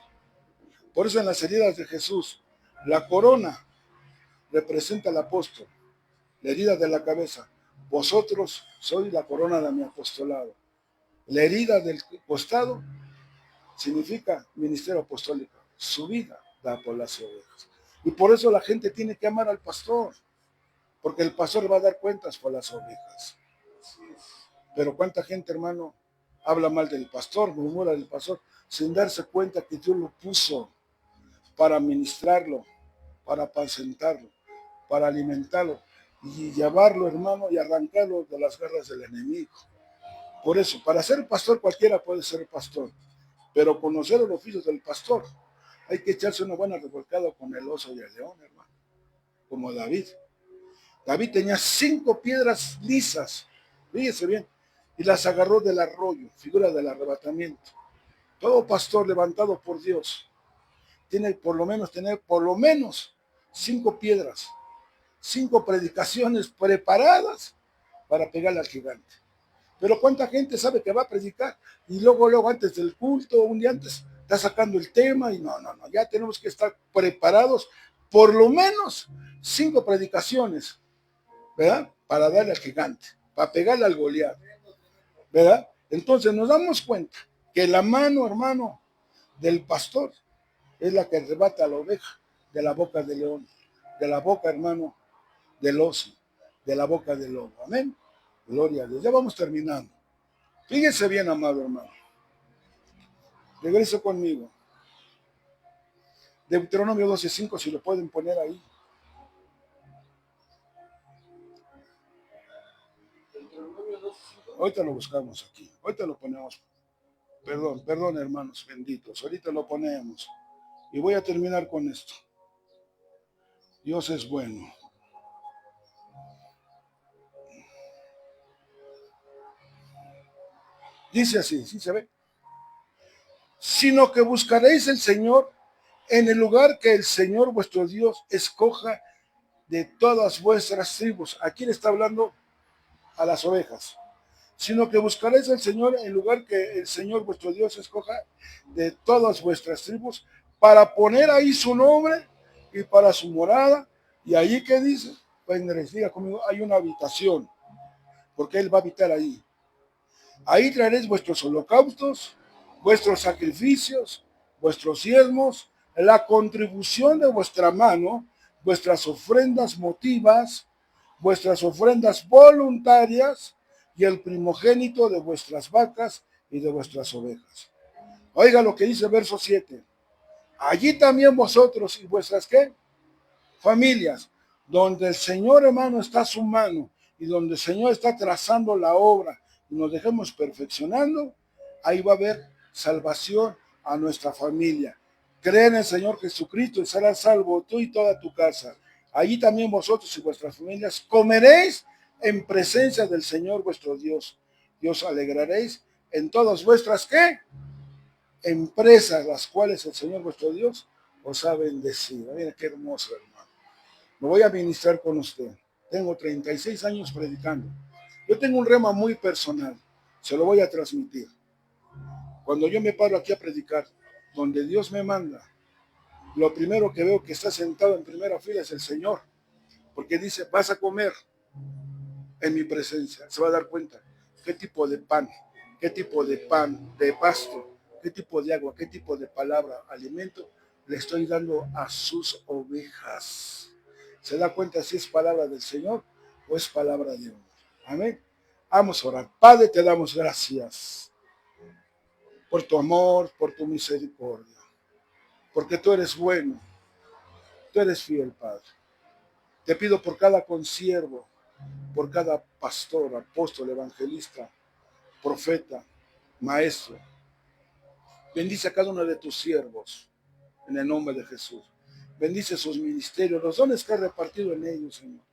Por eso en las heridas de Jesús, la corona representa al apóstol, la herida de la cabeza. Vosotros sois la corona de mi apostolado. La herida del costado significa ministerio apostólico. Su vida da por las ovejas. Y por eso la gente tiene que amar al pastor, porque el pastor va a dar cuentas por las ovejas. Pero cuánta gente, hermano, habla mal del pastor, murmura del pastor, sin darse cuenta que Dios lo puso para ministrarlo, para apacentarlo, para alimentarlo y llevarlo, hermano, y arrancarlo de las garras del enemigo. Por eso, para ser pastor cualquiera puede ser pastor, pero conocer el oficio del pastor, hay que echarse una buena revolcada con el oso y el león, hermano, como David. David tenía 5 piedras lisas, fíjese bien, y las agarró del arroyo, figura del arrebatamiento. Todo pastor levantado por Dios tiene por lo menos tener por lo menos 5 piedras, 5 predicaciones preparadas para pegarle al gigante. Pero cuánta gente sabe que va a predicar y luego antes del culto, un día antes, está sacando el tema y no, ya tenemos que estar preparados por lo menos 5 predicaciones, ¿verdad? Para darle al gigante, para pegarle al Goliat, ¿verdad? Entonces nos damos cuenta que la mano, hermano, del pastor es la que arrebata a la oveja de la boca del león, de la boca, hermano, del oso, de la boca del lobo. Amén. Gloria a Dios. Ya vamos terminando. Fíjense bien, amado hermano. Regrese conmigo. Deuteronomio 12:5, si lo pueden poner ahí. Ahorita lo buscamos aquí. Ahorita lo ponemos. Perdón, hermanos benditos. Ahorita lo ponemos. Y voy a terminar con esto. Dios es bueno. Dice así, ¿sí se ve? Sino que buscaréis el Señor en el lugar que el Señor vuestro Dios escoja de todas vuestras tribus. Aquí le está hablando a las ovejas. Sino que buscaréis al Señor en el lugar que el Señor vuestro Dios escoja de todas vuestras tribus, para poner ahí su nombre y para su morada. Y allí, ¿qué dice? Pues diga conmigo, hay una habitación, porque Él va a habitar ahí. Ahí traeréis vuestros holocaustos, vuestros sacrificios, vuestros diezmos, la contribución de vuestra mano, vuestras ofrendas motivas, vuestras ofrendas voluntarias y el primogénito de vuestras vacas y de vuestras ovejas. Oiga lo que dice el verso 7. Allí también vosotros y vuestras ¿qué? Familias, donde el Señor, hermano, está su mano y donde el Señor está trazando la obra y nos dejemos perfeccionando, ahí va a haber salvación a nuestra familia. Cree en el Señor Jesucristo y serás salvo tú y toda tu casa. Allí también vosotros y vuestras familias comeréis en presencia del Señor vuestro Dios. Y os alegraréis en todas vuestras ¿qué? Empresas, las cuales el Señor vuestro Dios os ha bendecido. Mira qué hermoso, hermano. Me voy a ministrar con usted. Tengo 36 años predicando. Yo tengo un rema muy personal. Se lo voy a transmitir. Cuando yo me paro aquí a predicar, donde Dios me manda, lo primero que veo que está sentado en primera fila es el Señor. Porque dice, vas a comer en mi presencia. Se va a dar cuenta qué tipo de pan, de pasto, qué tipo de agua, qué tipo de palabra, alimento le estoy dando a sus ovejas. Se da cuenta si es palabra del Señor o es palabra de hombre. Amén. Vamos a orar. Padre, te damos gracias por tu amor, por tu misericordia, porque tú eres bueno, tú eres fiel, Padre. Te pido por cada consiervo, por cada pastor, apóstol, evangelista, profeta, maestro, Bendice a cada uno de tus siervos, en el nombre de Jesús. Bendice sus ministerios, los dones que has repartido en ellos, Señor.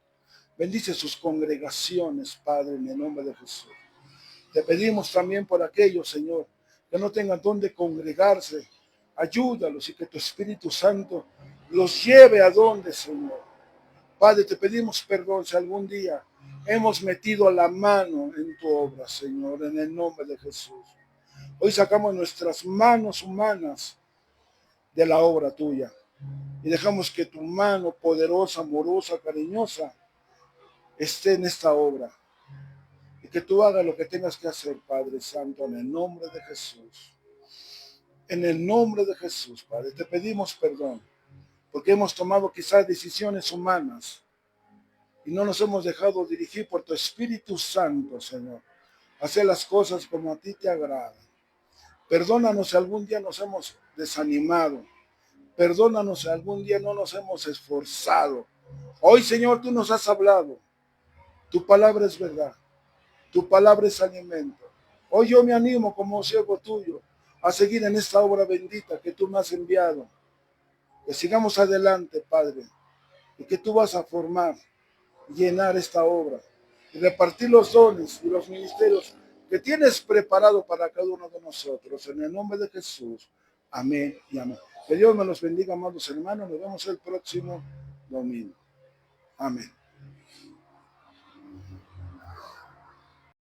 Bendice sus congregaciones, Padre, en el nombre de Jesús. Te pedimos también por aquellos, Señor, que no tengan dónde congregarse. Ayúdalos y que tu Espíritu Santo los lleve a donde, Señor. Padre, te pedimos perdón si algún día hemos metido la mano en tu obra, Señor, en el nombre de Jesús. Hoy sacamos nuestras manos humanas de la obra tuya y dejamos que tu mano poderosa, amorosa, cariñosa esté en esta obra. Y que tú hagas lo que tengas que hacer, Padre Santo, en el nombre de Jesús. En el nombre de Jesús, Padre, te pedimos perdón, porque hemos tomado quizás decisiones humanas y no nos hemos dejado dirigir por tu Espíritu Santo, Señor. Hacer las cosas como a ti te agrada. Perdónanos si algún día nos hemos desanimado. Perdónanos si algún día no nos hemos esforzado. Hoy, Señor, tú nos has hablado. Tu palabra es verdad. Tu palabra es alimento. Hoy yo me animo como siervo tuyo a seguir en esta obra bendita que tú me has enviado. Que sigamos adelante, Padre, y que tú vas a formar, llenar esta obra y repartir los dones y los ministerios que tienes preparado para cada uno de nosotros. En el nombre de Jesús. Amén y amén. Que Dios me los bendiga, amados hermanos. Nos vemos el próximo domingo. Amén.